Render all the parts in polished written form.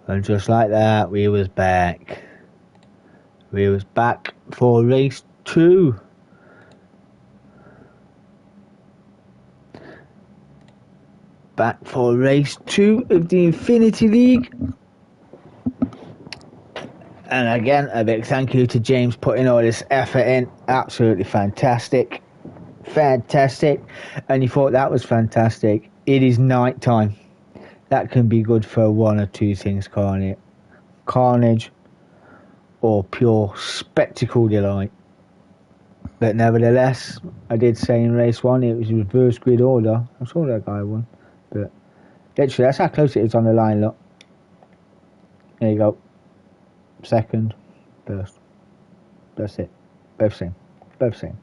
And just like that, we was back. We was back for race 2. Back for race 2 of the Infinity League. And again, a big thank you to James putting all this effort in. Absolutely fantastic. Fantastic. And you thought that was fantastic. It is night time. That can be good for one or two things, can't it? Carnage or pure spectacle delight. But nevertheless, I did say in race 1 it was reverse grid order. I saw that guy won. But literally, that's how close it is on the line, look. There you go. Second, first. That's it. Both same. Both same.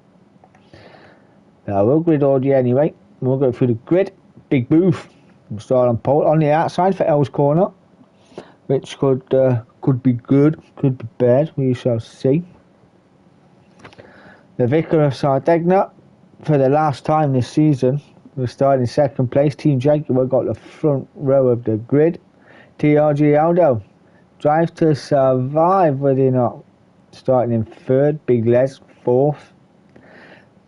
Now we'll grid order you anyway. We'll go through the grid. Big booth. We'll start on pole on the outside for L's corner, which could be good, could be bad. We shall see. The Vicar of Sardegna, for the last time this season, will start in second place. Team Jaguar got the front row of the grid. TRG Aldo, Drive to Survive, were they not? Starting in third. Big Les, fourth.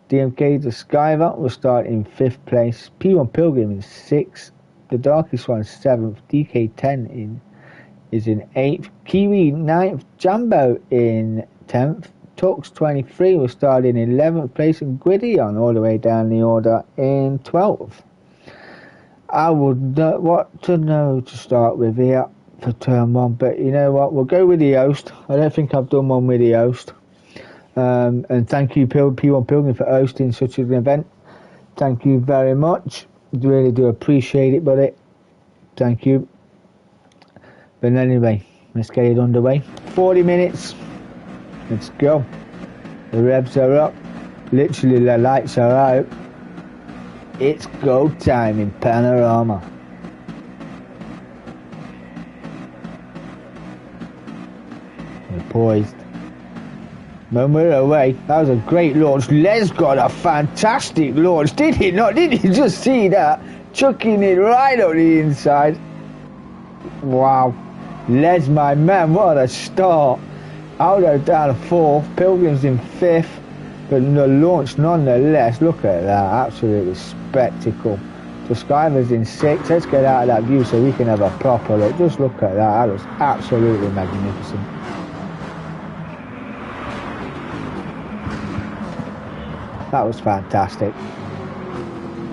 DMK the Skyver will start in 5th place. P1 Pilgrim in 6th. The Darkest One 7th. DK10 is in 8th. Kiwi 9th. Jambo in 10th. Tux 23 will start in 11th place. And Gwydion all the way down the order in 12th. I would know what to know to start with here for turn 1. But you know what? We'll go with the host. I don't think I've done one with the host. And thank you P1 Pilgrim for hosting such an event. Thank you very much. Really do appreciate it, buddy. Thank you. But anyway, let's get it underway. 40 minutes. Let's go. The revs are up. Literally the lights are out. It's go time in Panorama. We're poised. When we're away, that was a great launch. Les got a fantastic launch, did he not? Did you just see that? Chucking it right on the inside. Wow. Les, my man, what a start. Aldo down 4th, Pilgrim's in 5th, but the launch nonetheless, look at that, absolutely spectacle. The Skyver's in 6th. Let's get out of that view so we can have a proper look. Just look at that, that was absolutely magnificent. That was fantastic.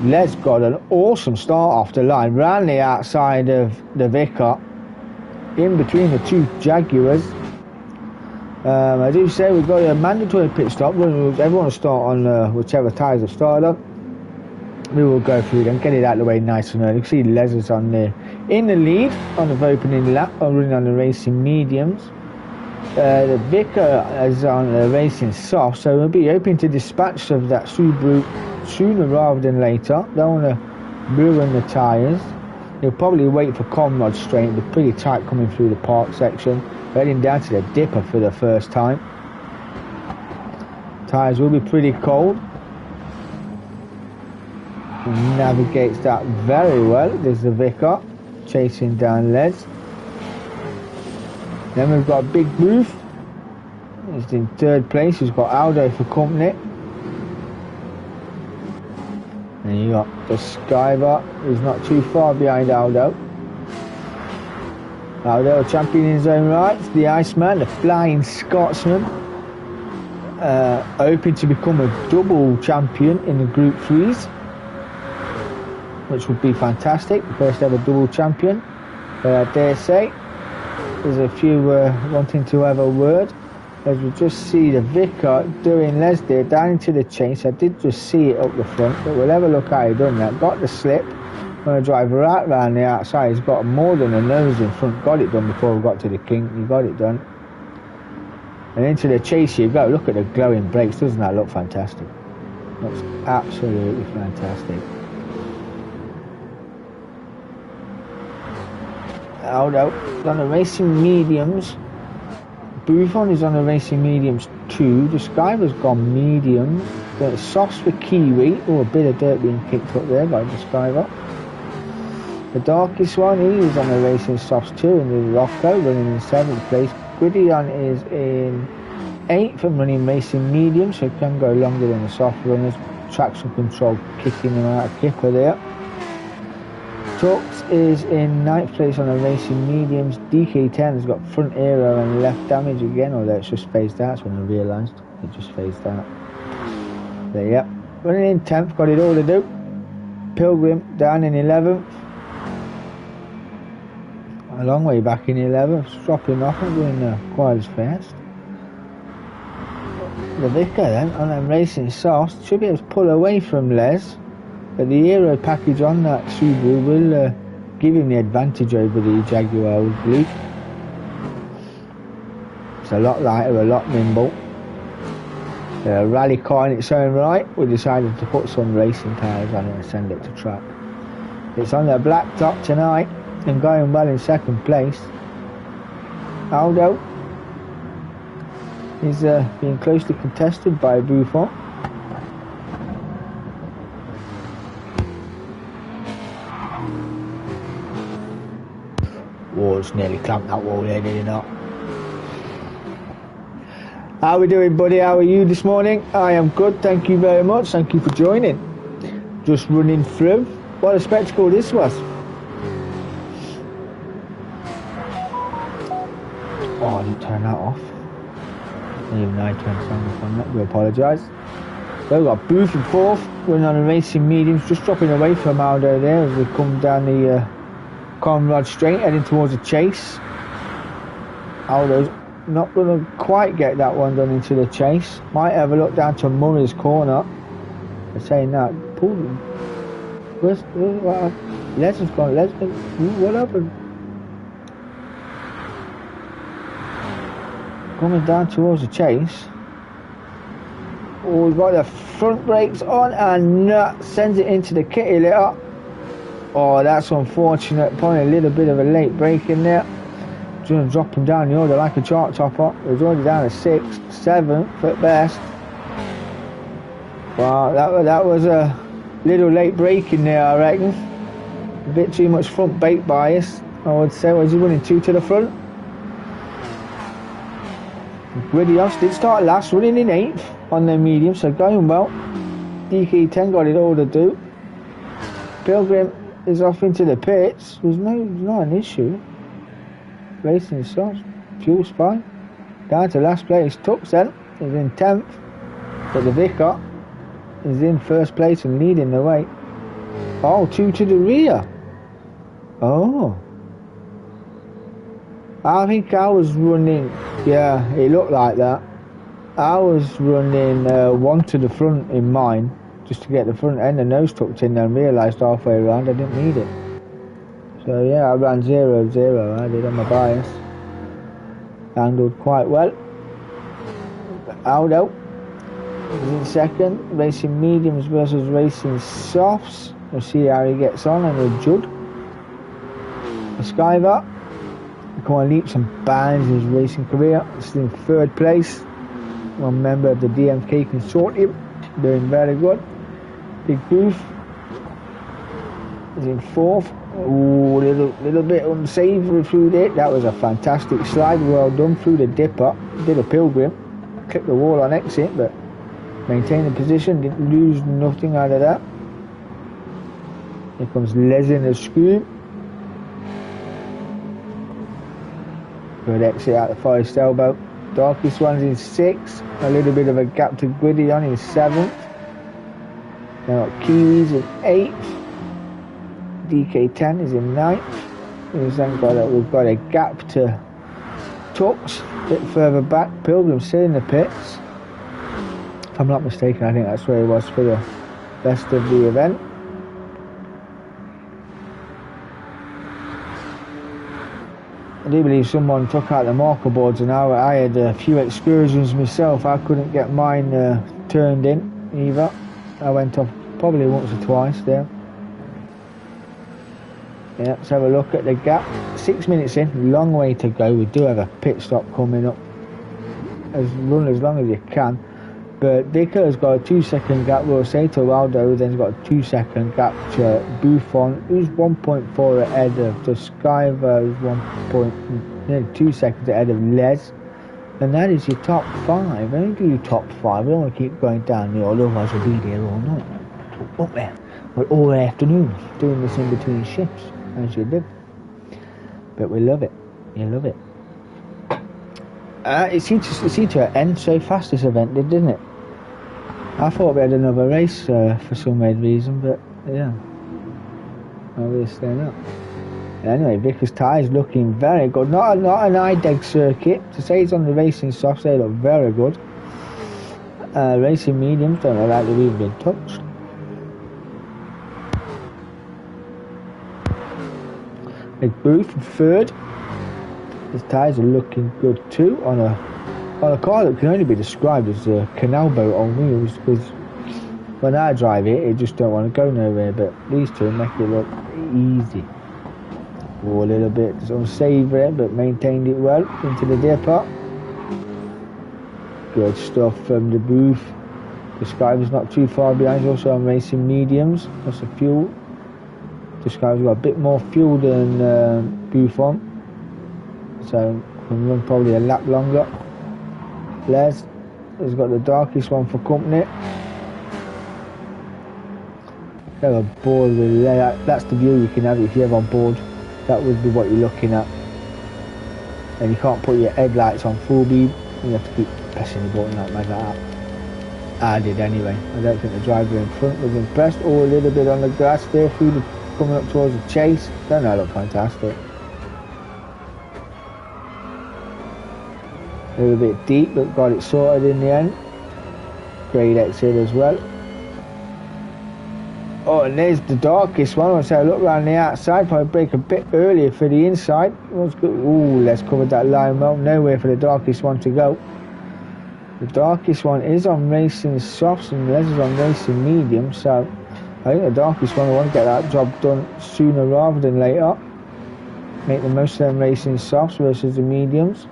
Les got an awesome start off the line, ran the outside of the Vicar, in between the two Jaguars. I do say we've got a mandatory pit stop. Everyone will start on whichever tyres have started up. We will go through them, get it out of the way nice and early. You can see Les is on there in the lead on the opening lap, running on the racing mediums. The Vicar is on the racing soft, so we'll be hoping to dispatch of that Subaru sooner rather than later. Don't want to ruin the tyres. He'll probably wait for Comrade straight. It'll be pretty tight coming through the park section. Heading down to the dipper for the first time. Tyres will be pretty cold. He navigates that very well. There's the Vicar chasing down Les. Then we've got Big Booth. He's in 3rd place. He's got Aldo for company. And you got the Skyver, who's not too far behind Aldo. Aldo, champion in his own right. The Iceman, the Flying Scotsman. Hoping to become a double champion in the Group 3s. Which would be fantastic. The first ever double champion. I dare say. There's a few wanting to have a word. As we just see the Vicar doing Les there down into the chase. I did just see it up the front, but we'll have a look how he done that. Got the slip. Going to drive right round the outside. He's got more than a nose in front. Got it done before we got to the kink. He got it done. And into the chase you go. Look at the glowing brakes. Doesn't that look fantastic? Looks absolutely fantastic. Aldo on the racing mediums. Buffon is on the racing mediums too. The Skyver's gone medium. The softs for Kiwi. Oh, a bit of dirt being kicked up there by the Skyver. The darkest one, he is on the racing softs too, and the Rocco running in 7th place. Gwydion is in 8th and running racing medium, so he can go longer than the soft runners. Traction control kicking him out of Kipper there. Tux is in 9th place on the racing mediums. DK10 has got front aero and left damage again, although it's just phased out. That's when I realised it just phased out. There, yep. Running in 10th, got it all to do. Pilgrim down in 11th. A long way back in 11th, dropping off and doing quite as fast. The Vicar then, on them racing softs, should be able to pull away from Les, but the aero package on that Subaru will give him the advantage over the Jaguar, I would believe. It's a lot lighter, a lot nimble. A rally car in its own right. We decided to put some racing tyres on it and send it to track. It's on the black top tonight and going well in 2nd place. Aldo is being closely contested by Buffon. Walls nearly clamped that wall there, did it not? How are we doing, buddy? How are you this morning? I am good, thank you very much. Thank you for joining. Just running through. What a spectacle this was. Oh, I didn't turn that off. Even I turned something on that. I do apologise. So we've got Booth in 4th, running on the racing mediums, just dropping away from Aldo there as we come down the Conrad Straight, heading towards the chase. Aldo's not going to quite get that one done into the chase. Might have a look down to Murray's corner. They're saying that. Where's Les has gone. Les, what happened? Coming down towards the chase. Oh, we've got the front brakes on and sends it into the kitty litter. Oh, that's unfortunate. Probably a little bit of a late break in there. Just going to drop him down the order like a chart topper. He was already down to 6th, 7th at best. Wow, that was a little late break in there, I reckon. A bit too much front brake bias, I would say. Was he running 2 to the front? Gwydion did start last, running in 8th on their medium, so going well. DK10 got it all to do. Pilgrim is off into the pits. There's not an issue. Racing soft, fuel's fine. Down to last place. Tux then is in 10th, but the Vicar is in 1st place and leading the way. Oh, 2 to the rear. Oh. I think I was running, yeah, it looked like that. I was running 1 to the front in mine, just to get the front end and nose tucked in, and realised halfway around I didn't need it. So yeah, I ran 0-0, I did on my bias. Handled quite well. Aldo is in 2nd, racing mediums versus racing softs. We'll see how he gets on, and with Judd. The Skyvar, come on leaps and bounds in his racing career. He's in 3rd place. One member of the DMK consortium, doing very good. Big Booth is in 4th. Ooh, little bit unsavoury through there. That was a fantastic slide, well done through the dipper. Did a Pilgrim, clipped the wall on exit, but maintained the position, didn't lose nothing out of that. Here comes Les in the Scoob. Good exit out the Forest Elbow. Darkest one's in 6th. A little bit of a gap to Gwydion in 7th. Now got Kiwis in 8th. DK10 is in 9th. We've got a gap to Tux, a bit further back. Pilgrim still in the pits. If I'm not mistaken, I think that's where he was for the rest of the event. I do believe someone took out the marker boards, and I had a few excursions myself. I couldn't get mine turned in either. I went off probably once or twice there. Yeah, let's have a look at the gap. 6 minutes in, long way to go. We do have a pit stop coming up. Run as long as you can. But Vickers got a 2-second gap. Rosato Aldo then's got a 2-second gap to Buffon, who's 1.4 ahead of Skyver, who's 2 seconds ahead of Les. And that is your top 5. Only do your top 5. We don't want to keep going down the order, otherwise we'll be there all night. Up there. But all afternoon, doing this in between shifts, as you do. But we love it. You love it. It seemed to end so fast, this event did, didn't it? I thought we had another race for some weird reason, but yeah. Obviously not. Anyway, Vickers tyres looking very good. Not an IDEG circuit. To say it's on the racing softs, they look very good. Racing mediums don't look like they've even been touched. Big Booth in third. His tyres are looking good too on a car that can only be described as a canal boat on wheels, because when I drive it just don't want to go nowhere, but these two make it look easy. Or a little bit unsavoury, but maintained it well into the depot. Good stuff from the Booth. The Skyver's not too far behind, he's also on racing mediums. That's the fuel. The Skyver's got a bit more fuel than Buffon, so can run probably a lap longer. Les has got the darkest one for company. They're on board with that. That's the view you can have if you're on board. That would be what you're looking at. And you can't put your headlights on full beam. You have to keep pressing the button like that. I did anyway. I don't think the driver in front was impressed. Oh, a little bit on the grass there through the coming up towards the chase. Don't know, look fantastic. A little bit deep, but got it sorted in the end. Great exit as well. Oh, and there's the darkest one. I'll say I look around the outside, probably break a bit earlier for the inside. Ooh, let's cover that line well. Nowhere for the darkest one to go. The darkest one is on racing softs and Les is on racing medium, so I think the darkest one, I want to get that job done sooner rather than later. Make the most of them racing softs versus the mediums.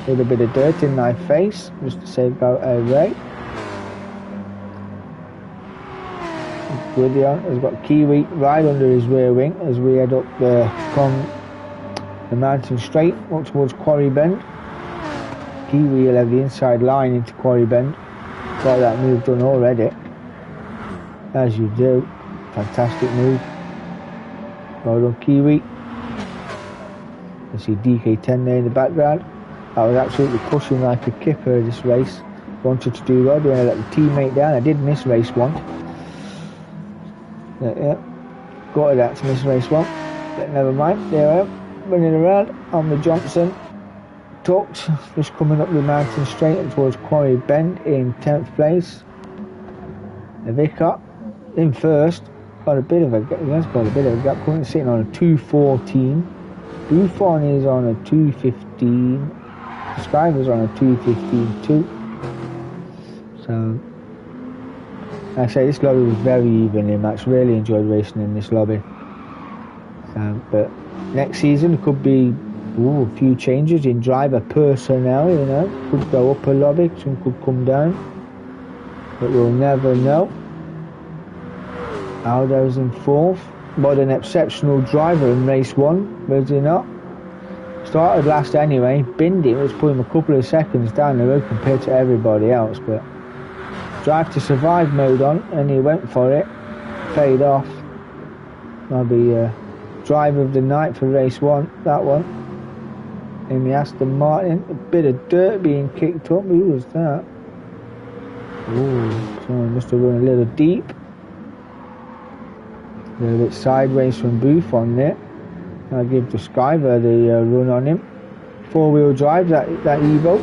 A little bit of dirt in my face, just to say go away. Gwydion has got Kiwi right under his rear wing as we head up from the mountain straight up towards Quarry Bend. Kiwi will have the inside line into Quarry Bend. Got that move done already, as you do. Fantastic move. Well done, Kiwi. You see DK10 there in the background. I was absolutely pushing like a kipper this race. Wanted to do well, didn't let the teammate down. I did miss race one. Yeah, got it out to miss race one, but never mind. There I am, running around on the Johnson. Tucked, just coming up the mountain straight and towards Quarry Bend in 10th place. The Vicar in first, got a bit of a gap. Currently sitting on a 2:14. Buffon is on a 2:15. Skyver's on a 2:15 too. So, like I say, this lobby was very evenly matched. Really enjoyed racing in this lobby. But next season it could be a few changes in driver personnel. You know, could go up a lobby, some could come down, but we'll never know. Aldo's in fourth. What an exceptional driver in race one, was he not? Started last anyway. Bindi was putting a couple of seconds down the road compared to everybody else, but drive to survive mode on, and he went for it. Paid off. I'll be driver of the night for race one, that one. In the Aston Martin, a bit of dirt being kicked up. Who was that? Ooh, someone must have run a little deep. A little bit sideways from Buffon there. I'll give the Skyver the run on him. 4-wheel drive, that Evo.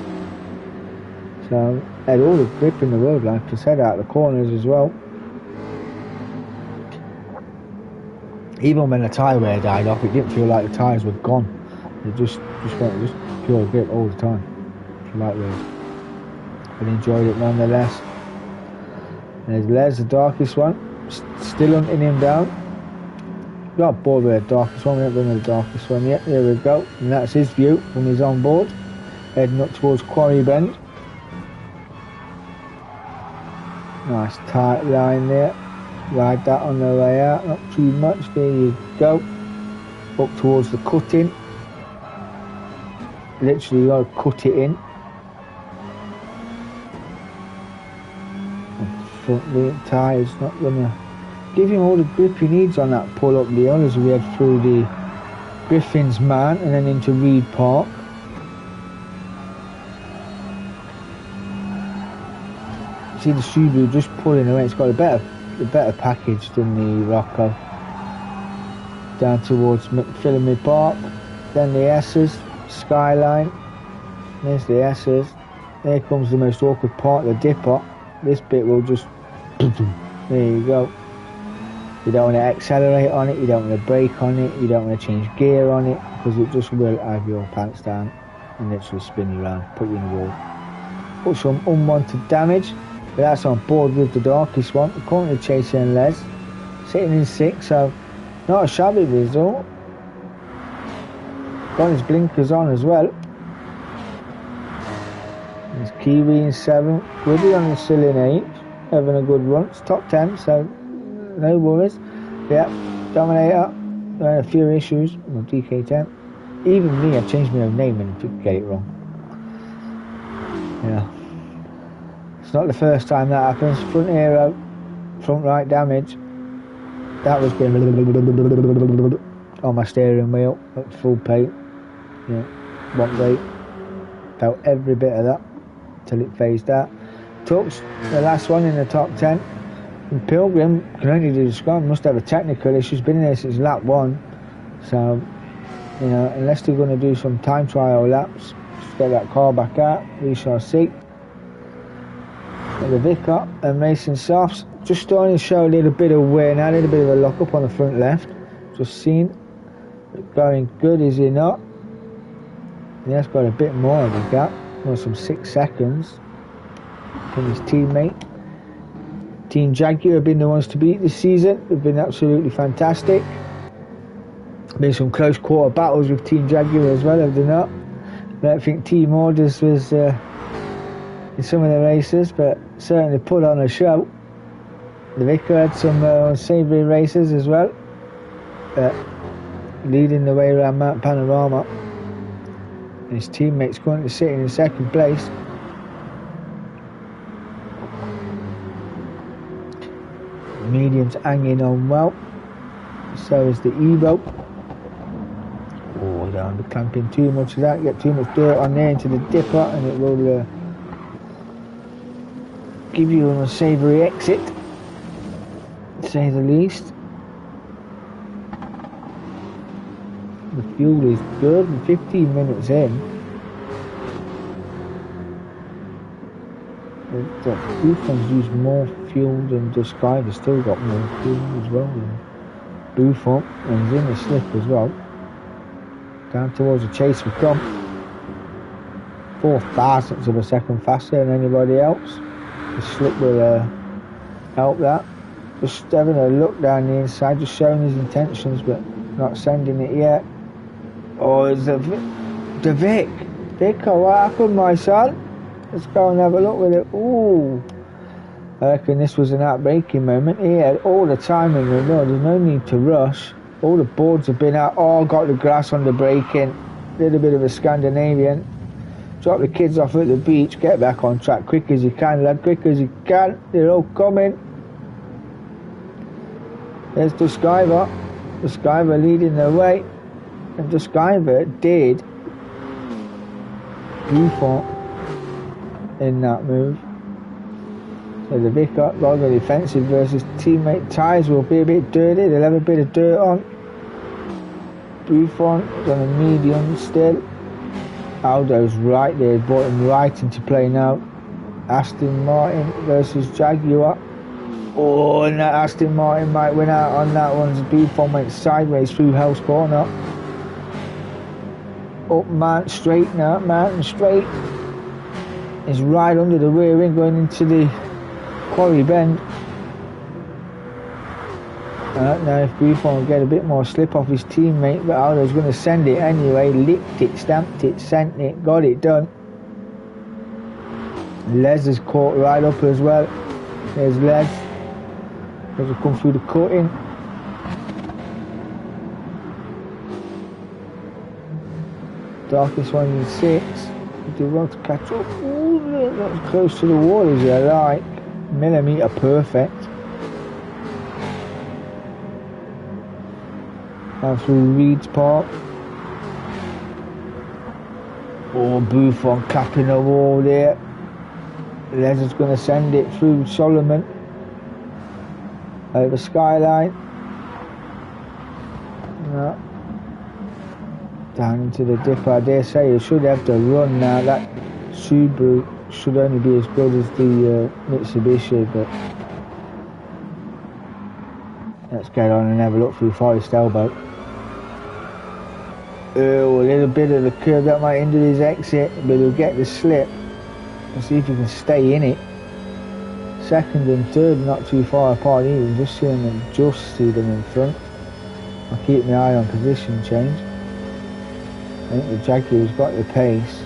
So, had all the grip in the world, like I said, out of the corners as well. Even when the tyre wear died off, it didn't feel like the tyres were gone. It just went pure grip all the time. Light wheels. But enjoyed it nonetheless. There's Les, the darkest one. Still hunting him down. Got bored with the darkest one, we haven't done the darkest one yet. There we go. And that's his view when he's on board. Heading up towards Quarry Bend. Nice tight line there. Ride that on the way out, not too much. There you go. Up towards the cutting. Literally, you got to cut it in. Front rear tyre's not gonna give him all the grip he needs on that pull up the hill as we head through the Griffin's Man and then into Reed Park. See the Subaru just pulling away. It's got a better package than the Rocco. Down towards McPhillamy Park, then the S's, Skyline. There's the S's. There comes the most awkward part, the dipper. This bit will just, there you go. You don't want to accelerate on it, you don't want to brake on it, you don't want to change gear on it, because it just will have your pants down and literally spin you around, put you in the wall. Put some unwanted damage, but that's on board with the darkest one. Currently chasing Les, sitting in 6th, so not a shabby result. Got his blinkers on as well. There's Kiwi in 7th, Woody on the still in 8th, having a good run. It's top 10, so no worries. Yeah, Dominator, there are a few issues with DK10. Even me, I changed my own name and didn't get it wrong. Yeah. It's not the first time that happens. Front aero, front right damage. That was going on my steering wheel at full paint. Yeah, one brake. Felt every bit of that till it phased out. Tux, the last one in the top 10. And Pilgrim can only do the scrum, must have a technical issue. She's been in there since lap 1. So, you know, unless they're going to do some time trial laps, just get that car back out, we shall see. The Vicar and Mason Softs just starting to show a little bit of wear now, a little bit of a lock up on the front left. Just seen. Going good, is he not? Yeah, it's got a bit more of a gap, or some 6 seconds from his teammate. Team Jaguar have been the ones to beat this season. They've been absolutely fantastic. Been some close quarter battles with Team Jaguar as well, have they not? I don't think Team Orders was in some of the races, but certainly put on a show. The Vicar had some savoury races as well, leading the way around Mount Panorama. And his teammates currently sitting in 2nd place. The medium's hanging on well, so is the Evo. Oh, don't be clamping too much of that, get too much dirt on there into the dipper and it will give you an unsavoury exit, to say the least. The fuel is good, and 15 minutes in. Buffon's used more fuel than the Skyver's still got more fuel as well. Buffon, and he's in the slip as well. Down towards the chase we come. 4 thousandths of a second faster than anybody else. The slip will help that. Just having a look down the inside, just showing his intentions, but not sending it yet. Oh, it's the Vic. Vicar, what happened, my son? Let's go and have a look with it. Ooh. I reckon this was an outbreaking moment. He had all the time in the world. There's no need to rush. All the boards have been out. Oh, got the grass on the braking. Little bit of a Scandinavian. Drop the kids off at the beach. Get back on track quick as you can, lad. Quick as you can. They're all coming. There's the Skyver. The Skyver leading the way. And the Skyver did Buffon in that move. So the Vicar got the defensive versus teammate. Tyres will be a bit dirty, they'll have a bit of dirt on. Buffon is on a medium still. Aldo's right there, brought him right into play now. Aston Martin versus Jaguar. Oh, and that Aston Martin might win out on that one. Buffon went sideways through Hell's Corner. Up Mountain Straight now, Mountain Straight is right under the rear wing going into the Quarry Bend. I don't know if Buffon will get a bit more slip off his teammate, but Aldo's going to send it anyway. Licked it, stamped it, sent it, got it done. Les is caught right up as well. There's Les. Les will come through the cutting. Darkest one in 6. Do well to catch up. Ooh, that's close to the wall as you like. Millimetre perfect. And through Reed's Park. Oh, Buffon capping the wall there. Les is going to send it through Solomon. Over Skyline. No. Down into the dip. I dare say you should have to run now. That Subaru should only be as good as the Mitsubishi, but let's get on and have a look through Forest Elbow. Oh, a little bit of the curve that might hinder his exit, but he'll get the slip and see if he can stay in it. Second and third not too far apart either, just seeing them just see them in front. I'll keep my eye on position change. I think the Jaguar's got the pace.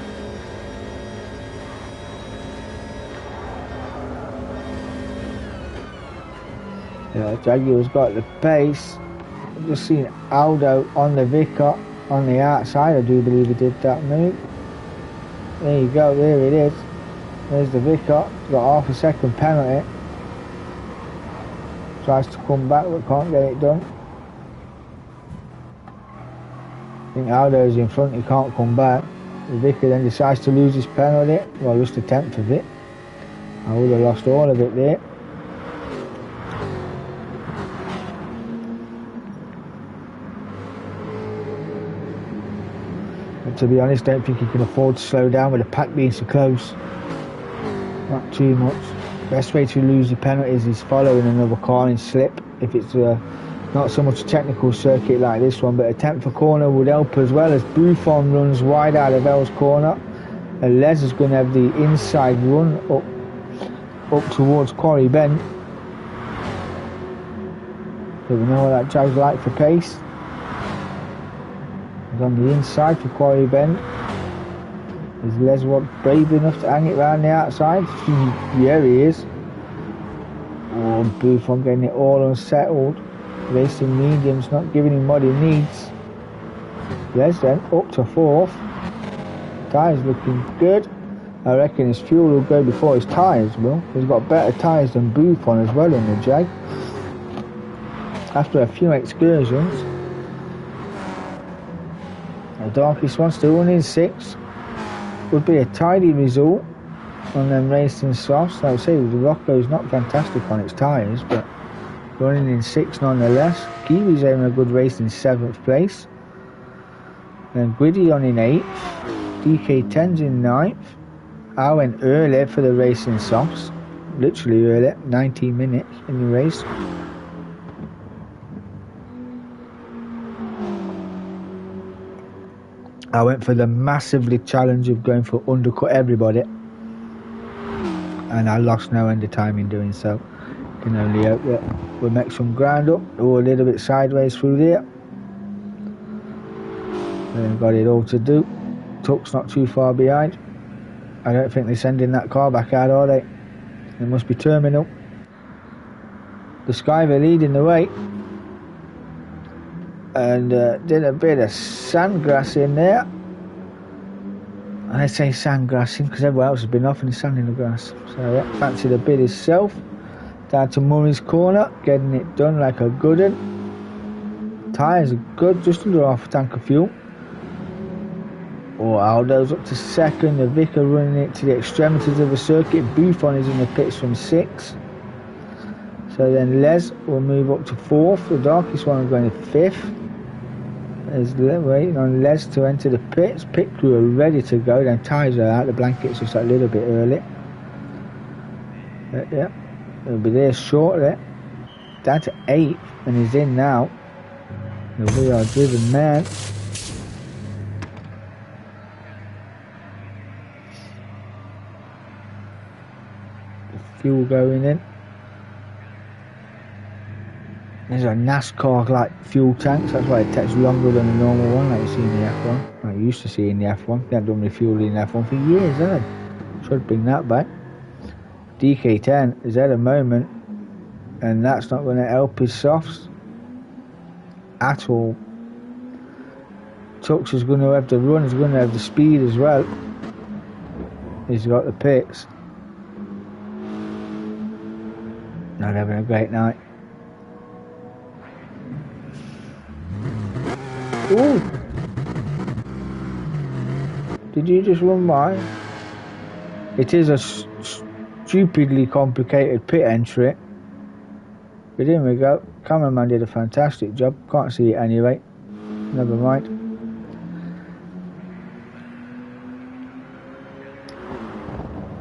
Yeah, Jaguar's got the pace. I've just seen Aldo on the Vicar on the outside. I do believe he did that move. There you go, there it is. There's the Vicar. Got half a second penalty. Tries to come back but can't get it done. I think Aldo's in front, he can't come back. The Vicar then decides to lose his penalty. Well, just a tenth of it. I would have lost all of it there. But to be honest, don't think he can afford to slow down with the pack being so close. Not too much. Best way to lose your penalties is following another car in slip. If it's not so much a technical circuit like this one, but a 10th corner would help as well, as Buffon runs wide out of L's corner. And Les is going to have the inside run up towards Quarry Bend. So we know what that Jag's like for pace. He's on the inside for Quarry Bend. Is Les brave enough to hang it round the outside? Yeah, he is. Oh, Buffon getting it all unsettled. Racing mediums, not giving him what he needs. Les then up to 4th. Tyres looking good. I reckon his fuel will go before his tyres will. He's got better tyres than Buffon as well in the Jag. After a few excursions. The darkest one still running 6. Would be a tidy result on them racing softs. I would say the Rocco's not fantastic on its tyres, but running in 6 nonetheless. Kiwi's having a good race in 7th place. Then Gwyddy on in 8th. DK10's in 9th. I went early for the racing softs. Literally early, 19 minutes in the race. I went for the massively challenge of going for undercut everybody, and I lost no end of time in doing so. Can only hope that we'll make some ground up. Oh, a little bit sideways through there. Then got it all to do. Tuck's not too far behind. I don't think they're sending that car back out, are they? It must be terminal. The Skyver leading the way. And did a bit of sandgrass in there. I say sandgrassing because everyone else has been off and he's sand in the grass. So yeah, fancied a bit himself. Down to Murray's corner, getting it done like a good one. Tyres are good, just under half a tank of fuel. Oh, Aldo's up to 2nd. The Vicar running it to the extremities of the circuit. Buffon is in the pits from 6. So then Les will move up to 4th. The darkest one is going to 5th. There's waiting on Les to enter the pits. Pit crew are ready to go. Then tyres are out. The blanket's just a little bit early. Yeah, he'll be there shortly. Down to 8th, and he's in now. The We Are Driven man. The fuel going in. There's a NASCAR-like fuel tank, so that's why it takes longer than a normal one, like you see in the F1. Like you used to see in the F1. They haven't done refueling in the F1 for years, have they? Should bring that back. DK10 is at a moment, and that's not going to help his softs at all. Tux is going to have the run, he's going to have the speed as well. He's got the pits. Not having a great night. Ooh! Did you just run by? It is a stupidly complicated pit entry. But in we go. Cameraman did a fantastic job. Can't see it anyway. Never mind.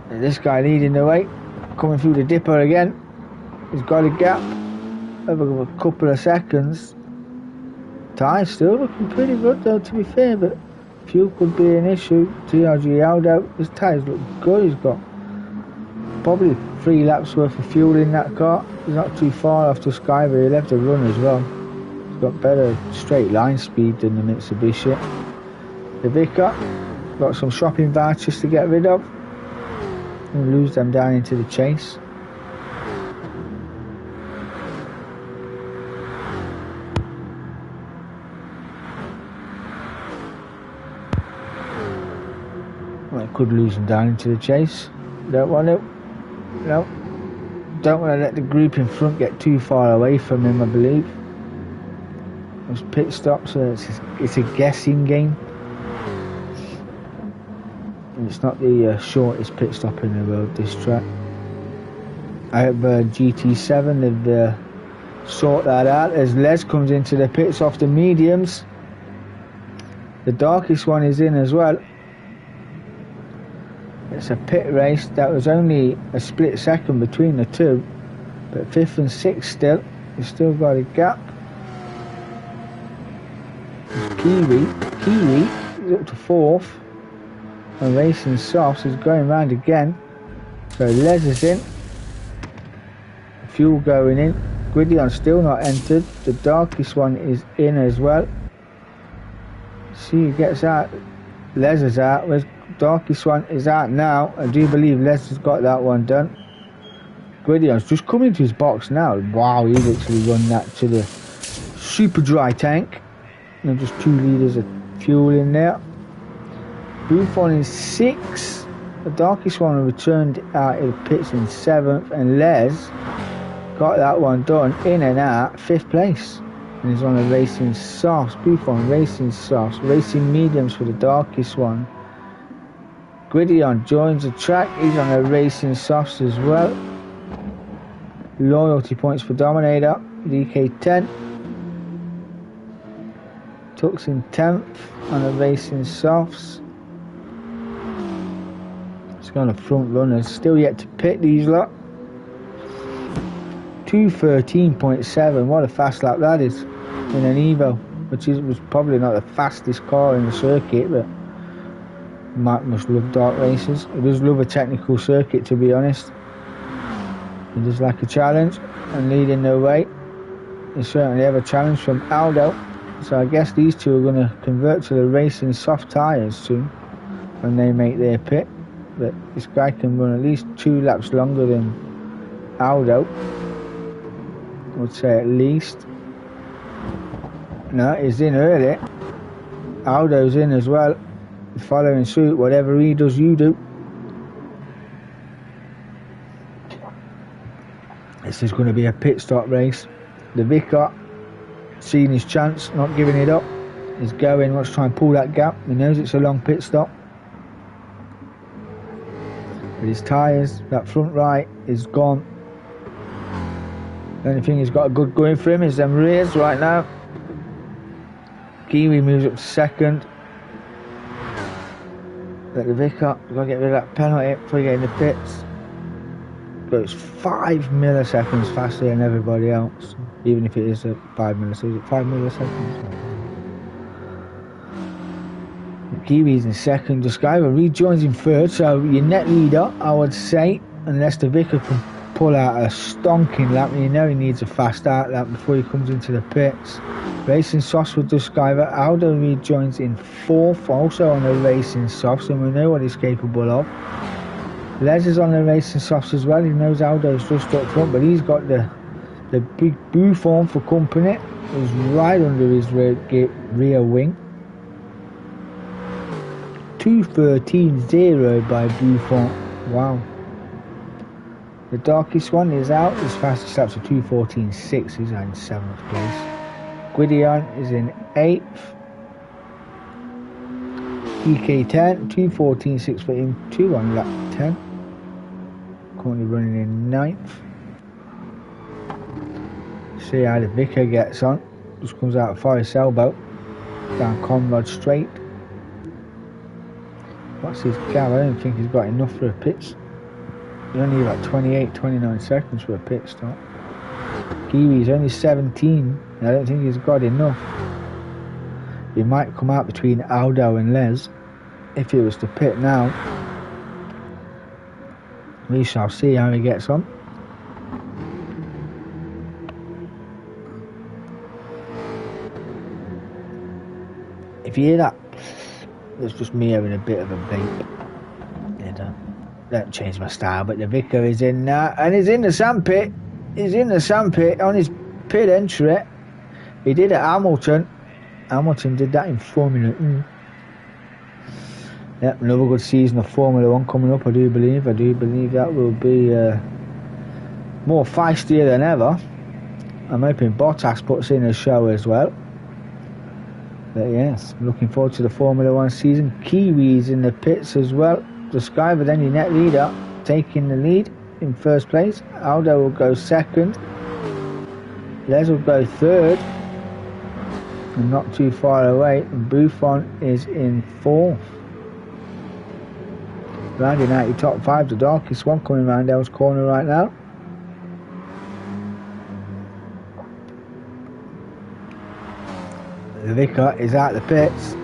And this guy leading the way. Coming through the dipper again. He's got a gap of a couple of seconds. Tyres still looking pretty good though, to be fair, but fuel could be an issue. TRG Aldo, his tyres look good. He's got probably 3 laps worth of fuel in that car. He's not too far off the Sky, but he left a run as well. He's got better straight line speed than the Mitsubishi. The Vicar got some shopping vouchers to get rid of and lose them down into the chase. I could lose them down into the chase. Don't want to. No. Don't want to let the group in front get too far away from him, I believe. Those pit stops, so it's a guessing game. And it's not the shortest pit stop in the world, this track. I hope GT7 they've sort that out as Les comes into the pits off the mediums. The darkest one is in as well. It's a pit race. That was only a split second between the two, but 5th and 6th still. He's still got a gap. Kiwi is up to 4th, and Racing Softs is going round again. So Les is in. Fuel going in. Gridion's still not entered. The darkest one is in as well. See, he gets out. Les is out. Where's darkest one is out now. I do believe Les has got that one done. Gridion's just coming to his box now. Wow, he literally run that to the super dry tank. And just 2 litres of fuel in there. Buffon is 6th. The darkest one returned out of the pits in 7th, and Les got that one done in and out 5th place. And he's on a Racing Softs. Buffon Racing Softs. Racing Mediums for the darkest one. Gridon joins the track. He's on a Racing Softs as well. Loyalty points for Dominator. DK10. Tux in 10th on a Racing Softs. It's got a front runners. Still yet to pit these lot. 2:13.7. What a fast lap that is in an Evo, which was probably not the fastest car in the circuit, but Mark must love dark races. He does love a technical circuit, to be honest. He does like a challenge, and leading the way. They certainly have a challenge from Aldo. So I guess these two are going to convert to the Racing Soft tyres soon when they make their pit. But this guy can run at least 2 laps longer than Aldo. I would say at least. No, he's in early. Aldo's in as well. Following suit. Whatever he does, you do. This is going to be a pit stop race. The Vicar, seeing his chance, not giving it up. He's going, wants to try and pull that gap. He knows it's a long pit stop. But his tyres, that front right, is gone. The only thing he's got a good going for him is them rears right now. Kiwi moves up to 2nd. But the Vicar, got to get rid of that penalty before you get in the pits. But it's 5 milliseconds faster than everybody else. Even if it is a 5 milliseconds. Is it 5 milliseconds? Kiwi's in 2nd. Describer rejoins in 3rd. So your net leader, I would say, unless the Vicar can pull out a stonking lap, and you know he needs a fast out lap before he comes into the pits. Racing Softs with Describer. Aldo rejoins in 4th, also on the Racing Softs, and we know what he's capable of. Les is on the racing softs as well. He knows Aldo's just up front, but he's got the big Buffon for company. He's right under his rear wing. 2:13.0 by Buffon. Wow. The darkest one is out. His fastest lap's a 2:14.6. He's in 7th place. Gwydion is in 8th. DK10, 2:14.6 for him, 2 on lap 10. Currently running in 9th. See how the Vicar gets on. Just comes out of Forest Elbow. Down Conrod Straight. What's his gap? I don't think he's got enough for a pits. He's only about 29 seconds for a pit stop. Kiwi's only 17. I don't think he's got enough. He might come out between Aldo and Les if he was to pit now. We shall see how he gets on. If you hear that, it's just me having a bit of a vape. Don't change my style, but the Vicar is in now, and he's in the sandpit. He's in the sandpit on his pit entry. He did at Hamilton. Hamilton did that in Formula 1. Yep, another good season of Formula 1 coming up, I do believe. I do believe that will be more feistier than ever. I'm hoping Bottas puts in a show as well. But yes, looking forward to the Formula 1 season. Kiwis in the pits as well. Describer then your net leader, taking the lead in first place. Aldo will go second. Les will go third. And not too far away. And Buffon is in fourth. Rounding out your top 5, the darkest one coming round El's corner right now. The Vicar is out the pits.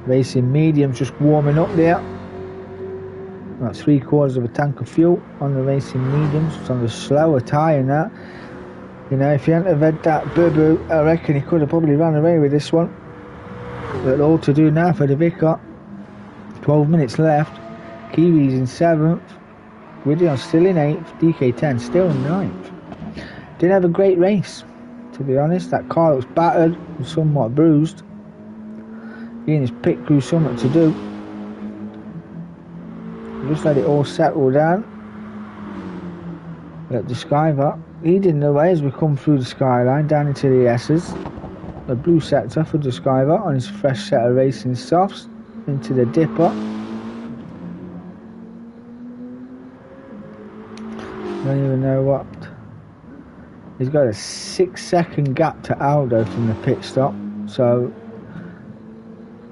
Racing mediums just warming up there. About 3/4 of a tank of fuel on the racing mediums. It's on the slower tyre now. You know, if he hadn't have had that boo-boo, I reckon he could have probably run away with this one. But all to do now for the Vicar. 12 minutes left. Kiwi's in 7th. Gwydion still in 8th. DK10 still in 9th. Didn't have a great race, to be honest. That car looks battered and somewhat bruised. He and his pit crew something to do. Just let it all settle down. Let the Skyver leading the way as we come through the skyline down into the S's. The blue sector for the Skyver on his fresh set of racing softs into the dipper. I don't even know what. He's got a 6-second gap to Aldo from the pit stop, so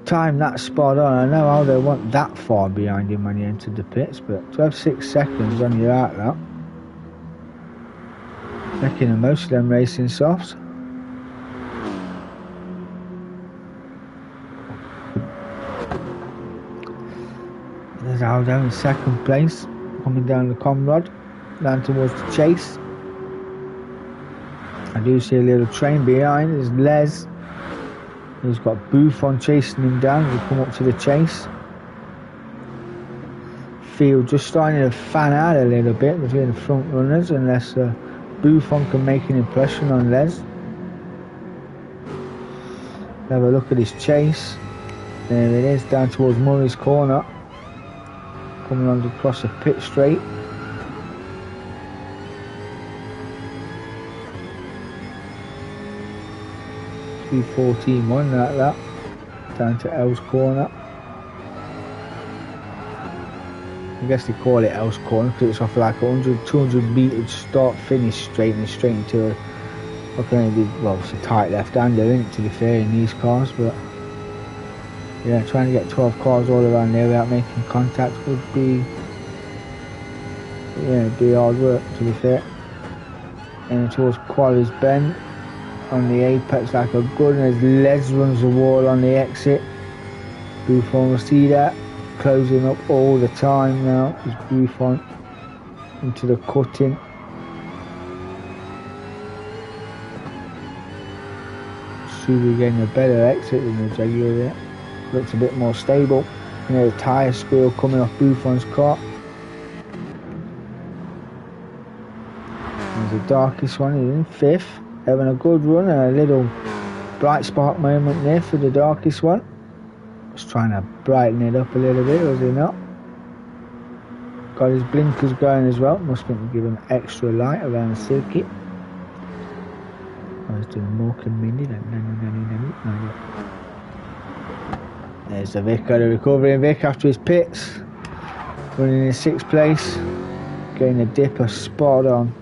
time that spot on. I know Aldo wasn't that far behind him when he entered the pits, but to have 6 seconds on your outlap, making most of them racing softs. There's Aldo in 2nd place, coming down the Conrod, down towards the chase. I do see a little train behind. There's Les. He's got Buffon chasing him down as we come up to the chase. Field just starting to fan out a little bit between the front runners, unless Buffon can make an impression on Les. Have a look at his chase. There it is, down towards Murray's corner. Coming on across the pit straight. .14.1 like that. Down to El's corner. I guess they call it El's corner because it's off like 100-200 metres start finish straight and straight into a, well, it's a tight left-hander, isn't it, to be fair, in these cars, but yeah, trying to get 12 cars all around there without making contact would be, yeah, it'd be hard work, to be fair. And towards Quarry's Bend on the apex like a gun as Les runs the wall on the exit. Buffon will see that, closing up all the time now as Buffon into the cutting. Subaru getting a better exit than the Jaguar there. Looks a bit more stable. You know, the tyre squeal coming off Buffon's car. the darkest one is in 5th, having a good run and a little bright spark moment there for the darkest one. Was trying to brighten it up a little bit, was he not? Got his blinkers going as well, must have been given extra light around the circuit. I was doing more convenient. There's the Vicar, the recovering Vic after his pits, running in 6th place, getting a dipper spot on,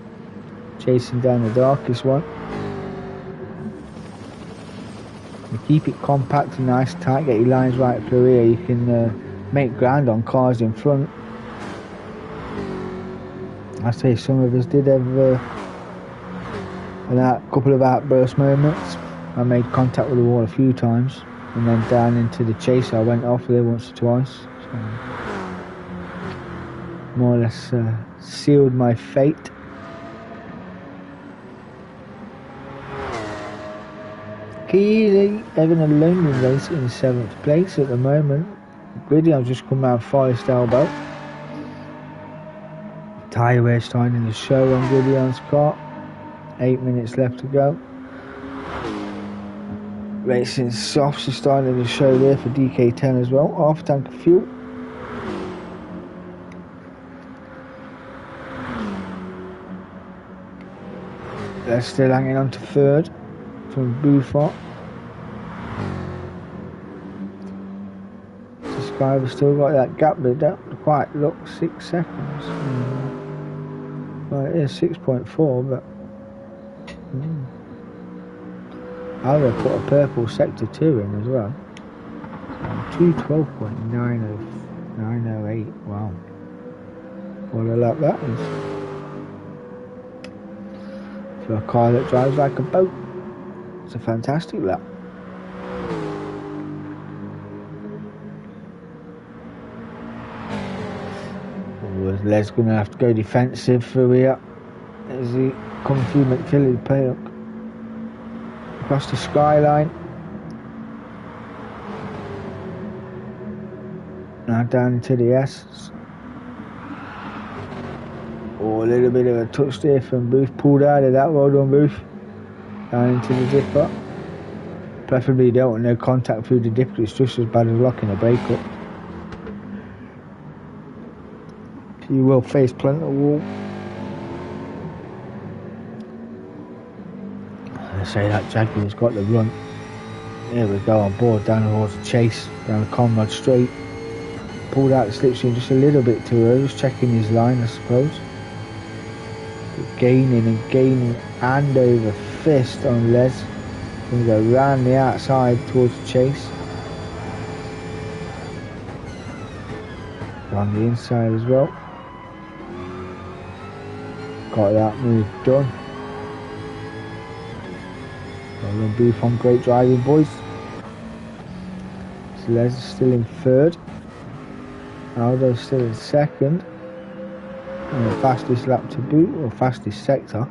chasing down the darkest one. You keep it compact and nice, tight, get your lines right through here, you can make ground on cars in front. I say some of us did have a couple of outburst moments. I made contact with the wall a few times, and then down into the chase I went off there once or twice. So more or less sealed my fate. Keely having a lonely race in 7th place at the moment. Griddy, I've just come round Forest Elbow. Tyre wear starting to show on Gideon's car. 8 minutes left to go. Racing softs are starting to show there for DK10 as well. Half tank of fuel. They're still hanging on to 3rd from Buffon. Skyver still got that gap, but don't quite look 6 seconds. Well, it is 6.4, but I would have put a purple sector 2 in as well. 212.908. Wow. What a lap that is. For a car that drives like a boat. It's a fantastic lap. Les going to have to go defensive through here as he comes through McFilly paddock across the skyline. Now down into the S. Oh, a little bit of a touch there from Booth, pulled out of that. Well done, Booth. Down into the dipper. Preferably you don't want no contact through the dipper, it's just as bad as locking a brake up. You will face plenty of wall. I say that Jaguar's got the run. Here we go on board down towards the chase, down the Conrad Straight. Pulled out the slipstream just a little bit too early, just checking his line I suppose. But gaining and gaining hand over fist on Les. Gonna go round the outside towards the chase. On the inside as well. Got that move done. Well done, Buffon, great driving, boys. So Les is still in 3rd. Aldo's still in 2nd. And the fastest lap to boot, or fastest sector.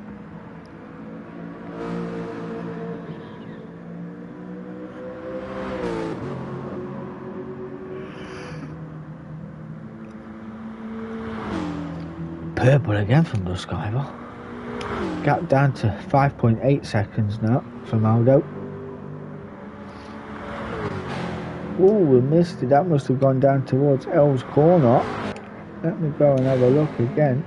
Purple again from Duskiver. Gap down to 5.8 seconds now from Aldo. Oh, we missed it. That must have gone down towards Elves Corner. Let me go and have a look again.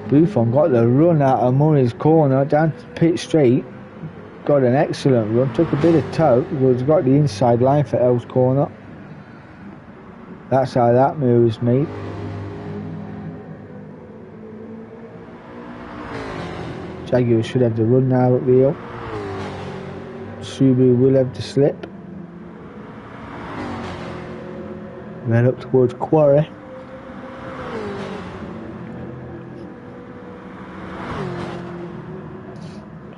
Buffon got the run out of Murray's Corner down to pit straight. Got an excellent run. Took a bit of toe. Was got the inside line for Elves Corner. That's how that move was made. Jaguar should have the run now at the hill. Subaru will have the slip. Then up towards Quarry.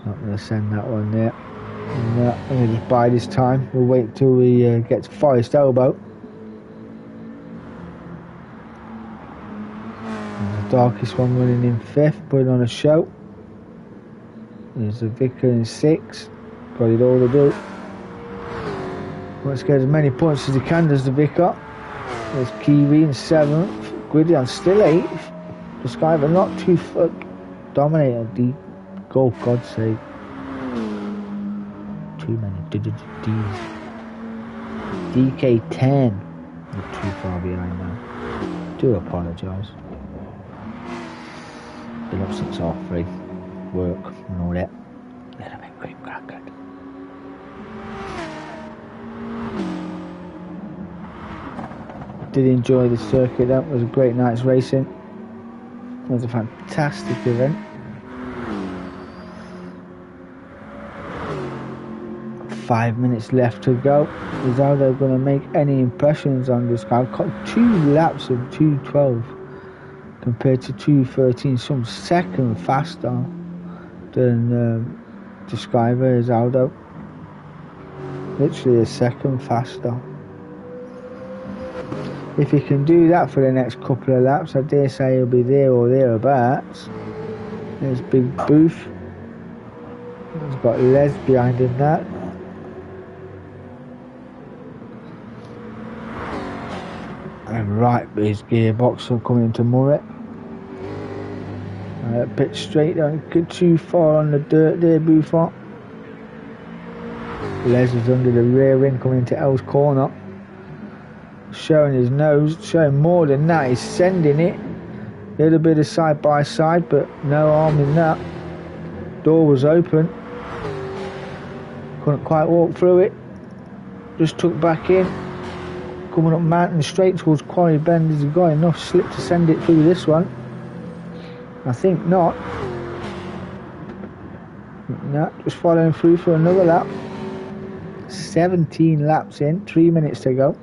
Not going to send that one there. I'm going to just bide his time. We'll wait until we get to Forest Elbow. And the darkest one running in 5th, putting on a show. There's the Vicar in 6th. Got it all to do. Wants to get as many points as he can, does the Vicar. There's Kiwi in 7th. Gwydion still 8th. The Skyver not too dominator. Oh, God's sake. Too many D's. DK10. We're too far behind now. Do apologise. Been up since half 3. Work and all that. Little bit cream crackered. Did enjoy the circuit. That was a great night's racing. It was a fantastic event. 5 minutes left to go. Is Aldo going to make any impressions on this guy? I've got 2 laps of 2:12 compared to 2:13, some second faster than Describer is Aldo. Literally a second faster. If he can do that for the next couple of laps, I dare say he'll be there or thereabouts. There's Big Booth. He's got Les behind him that. And right with his gearbox will come into Murray. A bit straight, don't get too far on the dirt there, Buffon. Les is under the rear wing coming into L's corner. Showing his nose, showing more than that, he's sending it. A little bit of side by side, but no harm in that. Door was open. Couldn't quite walk through it. Just took back in. Coming up mountain straight towards Quarry Bend. Has he got enough slip to send it through this one? I think not. No, just following through for another lap. 17 laps in, 3 minutes to go.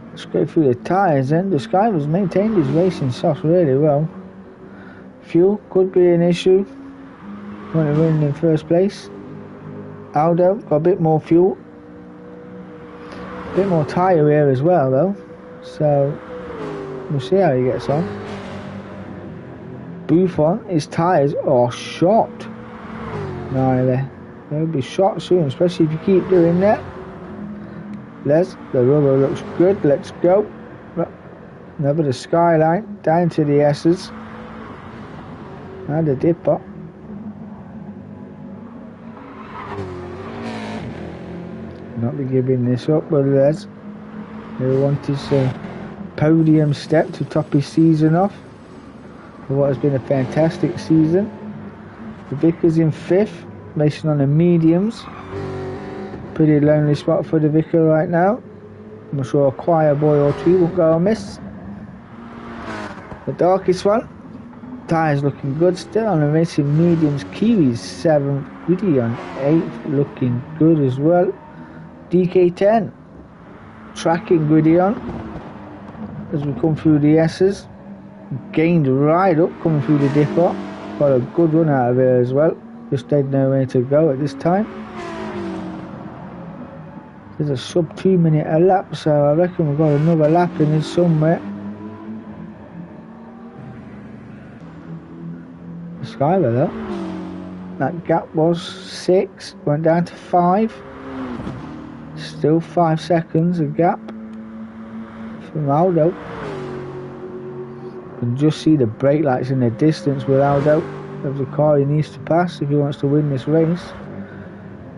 Let's go through the tyres then. The Sky was maintained his racing stuff really well. Fuel could be an issue when they're running in first place. Aldo got a bit more fuel. A bit more tyre wear as well though. So we'll see how he gets on. Buffon, his tyres are shot. No, they'll be shot soon, especially if you keep doing that. The rubber looks good, let's go. Another the Skyline, down to the S's. And a dipper. Not be giving this up, but Les. He'll want his podium step to top his season off. For what has been a fantastic season. The Vicar's in 5th, racing on the mediums. Pretty lonely spot for the Vicar right now. I'm sure a choir boy or 2 won't go amiss. The darkest one. Tyres looking good still on the racing mediums. Kiwis 7th, Goody on 8th, looking good as well. DK10 tracking Goody on as we come through the S's. Gained right up coming through the dipper. Got a good run out of here as well. Just had nowhere to go at this time. There's a sub 2 minute a lap, so I reckon we've got another lap in it somewhere. The Skyler though. That gap was 6, went down to 5. Still 5 seconds a gap from Aldo. You can just see the brake lights in the distance with Aldo of the car he needs to pass if he wants to win this race.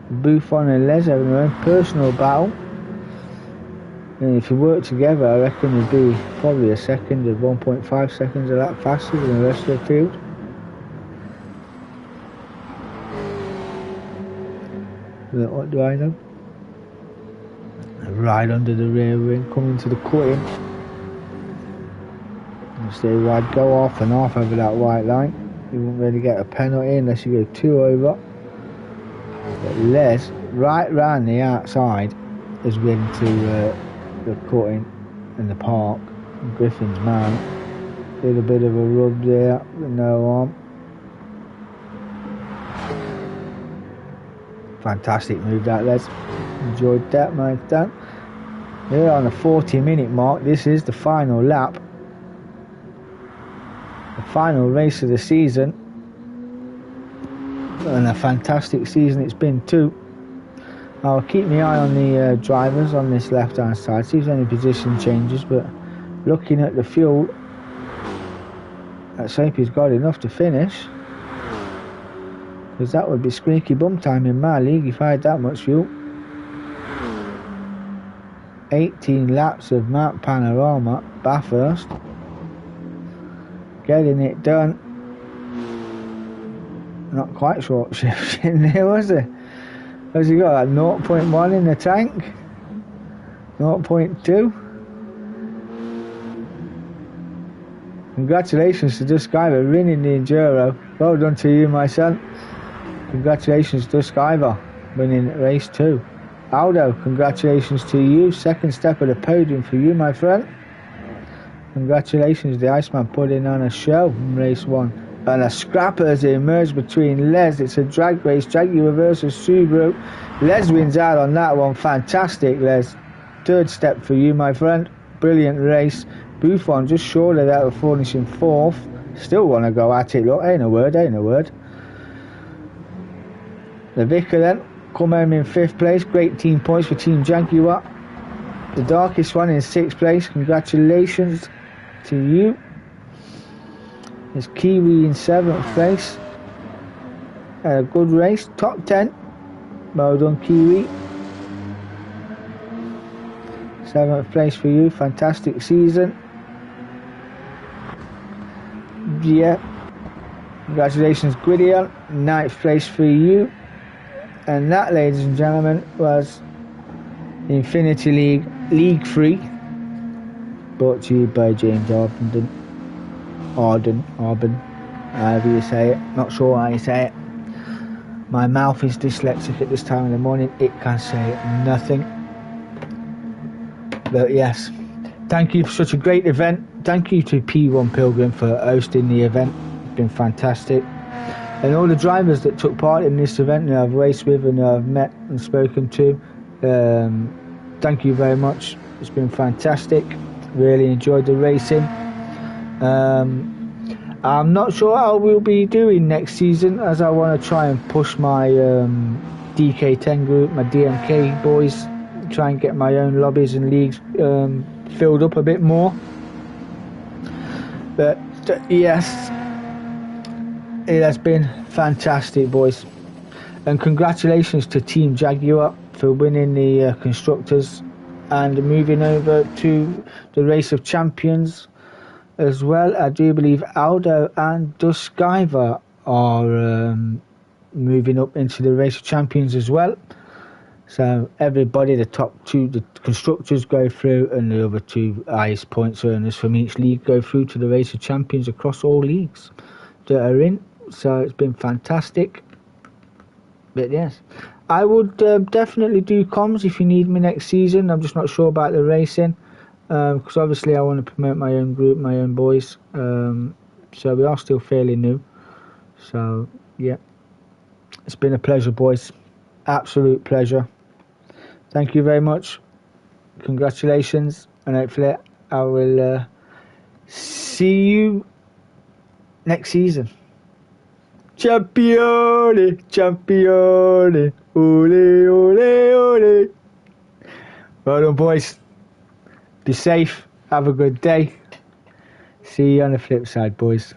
Buffon and Les having their own personal battle, and if you work together I reckon it'd be probably a second or 1.5 seconds a lap faster than the rest of the field. But what do I know? Right under the rear wing, coming to the cutting. Stay wide, go off and off over that white line. You won't really get a penalty unless you go 2 over. But Les, right round the outside, has been to the cutting in the park. Griffin's man. Did a bit of a rub there, with no harm. Fantastic move that, Les. Enjoyed that, man. Done. We're on the 40-minute mark. This is the final lap. The final race of the season. And a fantastic season it's been too. I'll keep my eye on the drivers on this left hand side, see if there's any position changes, but looking at the fuel Let's hope he's got enough to finish, because that would be squeaky bum time in my league if I had that much fuel. 18 laps of Mount Panorama, Bathurst. Getting it done. Not quite short shift in there, was it? Has he got that 0.1 in the tank? 0.2? Congratulations to this guy for winning the Enduro. Well done to you, my son. Congratulations to this guy for winning race 2. Aldo, congratulations to you. Second step of the podium for you, my friend. Congratulations, the Iceman putting on a show in race 1. And a scrapper as they emerge between Les. It's a drag race, Jaguar versus Subaru. Les wins out on that one. Fantastic, Les. Third step for you, my friend. Brilliant race. Buffon just short of that, finishing 4th. Still want to go at it, look. Ain't a word, ain't a word. The Vicar then, come home in 5th place. Great team points for Team Jaguar. The Darkest One in 6th place. Congratulations to you. There's Kiwi in 7th place. A good race. Top 10. Well done, Kiwi. 7th place for you. Fantastic season. Yeah. Congratulations, Gwydion. 9th place for you. And that, ladies and gentlemen, was Infinity League League 3. Brought to you by James Arden, however you say it. Not sure how you say it. My mouth is dyslexic at this time in the morning. It can say nothing. But yes, thank you for such a great event. Thank you to P1 Pilgrim for hosting the event. It's been fantastic. And all the drivers that took part in this event that I've raced with and I've met and spoken to, thank you very much. It's been fantastic. Really enjoyed the racing. I'm not sure how we'll be doing next season, as I want to try and push my DK10 group, my DMK boys, try and get my own lobbies and leagues filled up a bit more. But yes, it has been fantastic, boys, and congratulations to Team Jaguar for winning the constructors and moving over to the Race of Champions as well. I do believe Aldo and Duskiver are moving up into the Race of Champions as well. So everybody, the top 2, the constructors go through, and the other 2 highest points earners from each league go through to the Race of Champions across all leagues that are in. So it's been fantastic. But yes, I would definitely do comms if you need me next season. I'm just not sure about the racing, because obviously I want to promote my own group, my own boys. So we are still fairly new. So yeah, it's been a pleasure, boys. Absolute pleasure. Thank you very much. Congratulations, and hopefully I will see you next season. Champione, champione, ole, ole, ole. Well done, boys. Be safe. Have a good day. See you on the flip side, boys.